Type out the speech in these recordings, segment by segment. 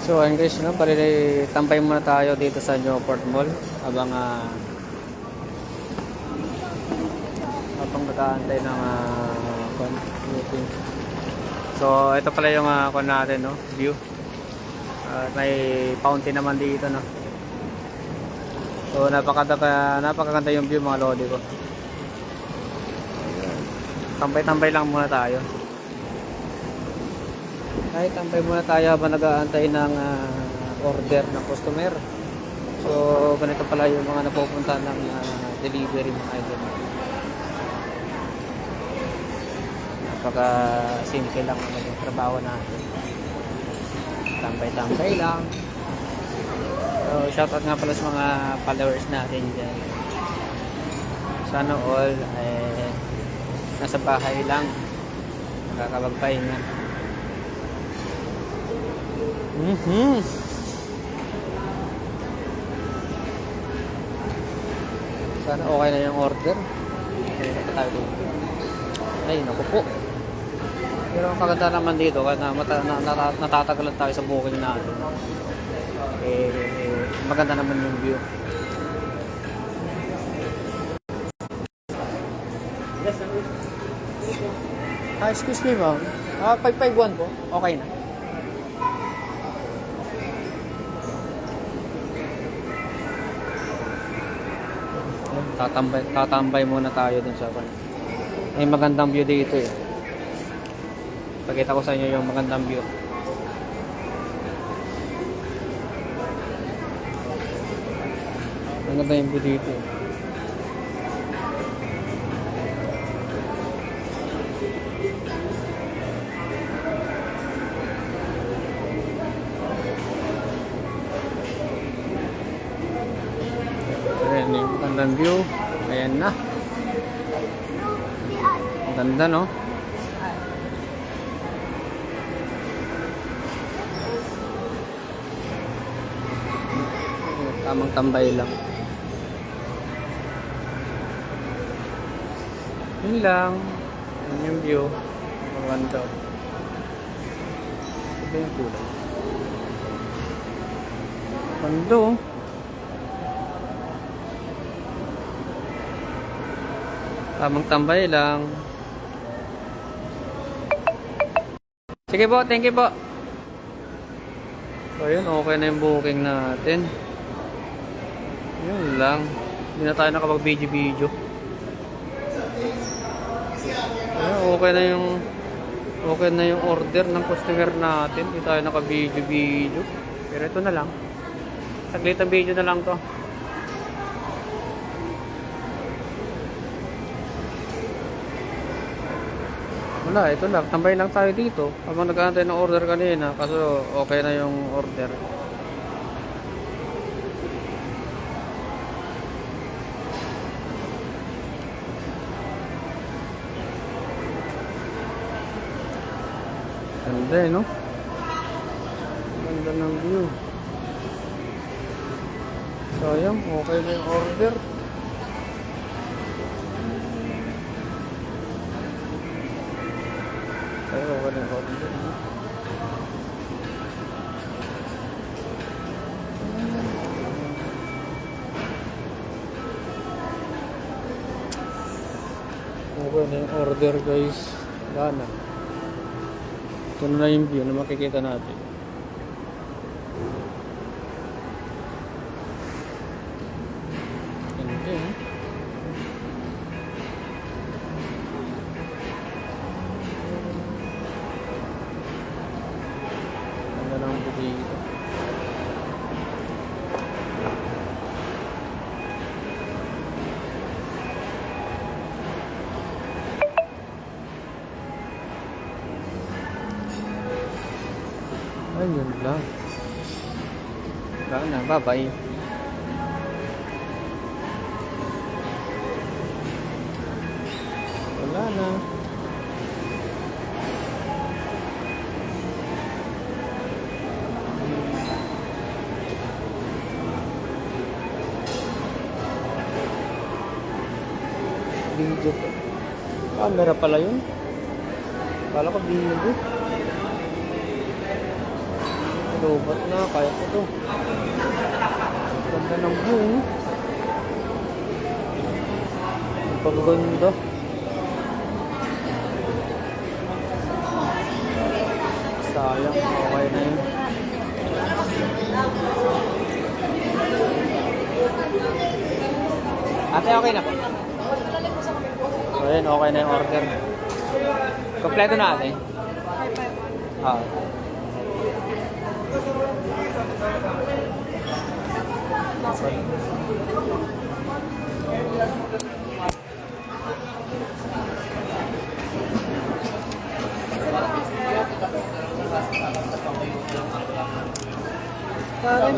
So ayun guys, no, bali tambay muna tayo dito sa Newport Mall habang nag-aantay ng meeting. So ito pala yung natin, no, view. May fountain naman dito, no. So napakaganda yung view, mga lodi ko. Tambay-tambay lang muna tayo. Kahit tambay muna tayo habang nag-aantay ng order ng customer. So ganito pala yung mga napupunta ng delivery, mga idol. Napaka simple lang ang maging trabaho natin. Tambay-tambay lang. So shoutout nga pala sa mga followers natin dyan. Sana all nasa bahay lang, nakakapagpahinga. Sana okay na yung order. Ay, naku po. Pero ang kaganda naman dito, natatagalan tayo sa booking natin. Maganda naman yung view. Excuse me ma'am. 551 po. Okay na. Tatambay muna tayo dun sa pan. May magandang view dito eh. Pakita ko sa inyo yung magandang view. Maganda yung view dito eh. Ayan yung magandang view. Ayan na. Maganda, no? Tamang tambay lang. Yun lang. Yun yung view. Maganda. Ito yung kulay. Maganda, oh. Tamang tambay lang. Sige po, thank you po. So yun, okay na yung booking natin. Yun lang. Hindi na tayo nakapag-video. Okay na yung order ng customer natin. Hindi tayo naka-video. Pero ito na lang. Saglit ang video na lang to. Wala, ito lang. Tambay lang tayo dito. Habang nag-aantay ng order kanina. Kaso okay na yung order. Ganda eh, no? Ganda ng view. Sayang, okay na yung order. Sayang, okay na yung order. Okay na yung order, guys. Wala na. Ito na yung view na makikita natin. Ganda eh. Ganda ng view dito. Ayun lang. Wala na, bye-bye. Wala na. Video pa. Camera pala yun. Kala ko video. Lubat na, kaya ko to. Ganda ng view. Paganda. Sayang, okay na yun. Ate, okay na po. So yun, okay na yung order. Kompleto na ate. Ah.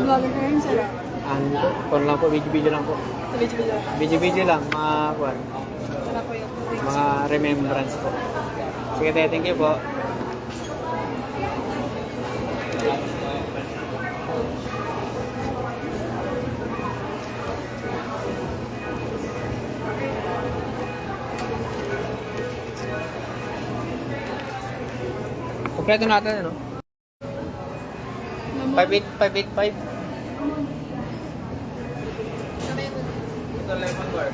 Vlogger ka rin sila. Kung lang po, video-video lang po. Video. Video-video lang, mga kuwan. Wala po yung Mga remembrance po. Sige tayo, thank you po. Kompleto natin, ano? 585. Ito lemon bar.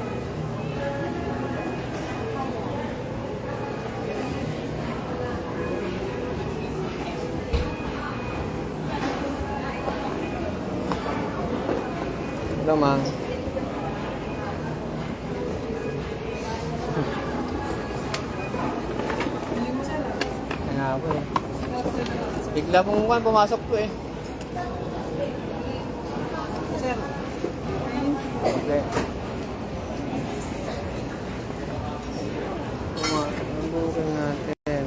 Hello, ma'am. Kaya ako eh. Bigla pong pumasok po eh. Sir. Okay. Pumasok ang booking natin.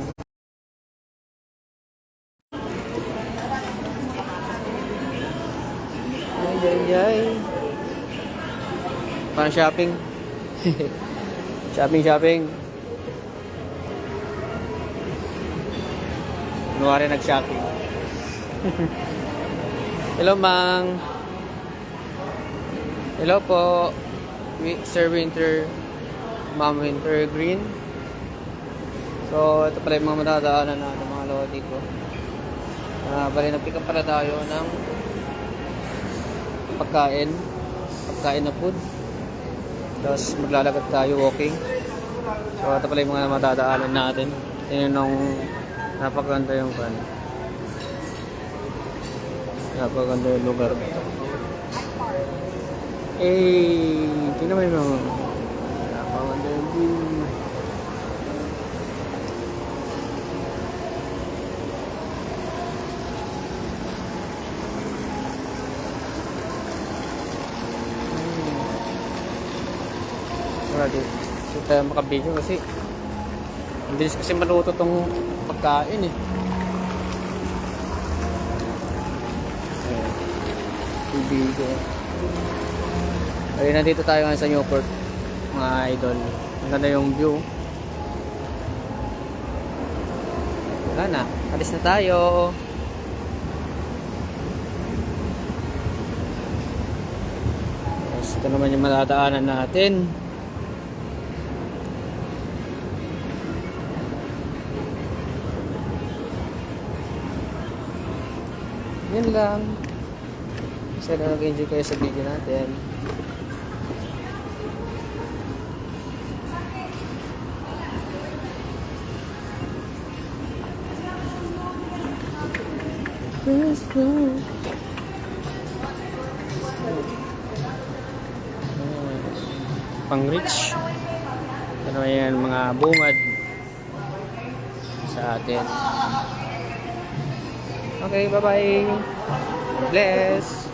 Ay. Parang shopping. Shopping. Nuwari nag-shopping. Hello, Mang. Hello po. Sir Winter. Ma'am Winter Green. So, ito pala yung mga matadaanan na ng mga lodi ko. Bali, nag-pick up pala tayo ng pagkain na food. Tapos maglalakad tayo walking. So ito pala yung mga matadaanan natin. Yun yung napakaganda yung pan. Napakaganda yung lugar. Tingnan mo yung mga napakaganda yung view. Hindi tayo makabidyo kasi ang bilis kasi maluto tong pagkain eh. Bibigyo. Ayun, nandito tayo ngayon sa Newport, mga idol. Ang ganda yung view. Wala na, alis na tayo. Tapos ito naman yung madadaanan natin. Yun lang. Sana nag-enjoy kayo sa video natin. Pang rich. Ano yan, mga bungad sa atin. Okay, bye-bye. Bless.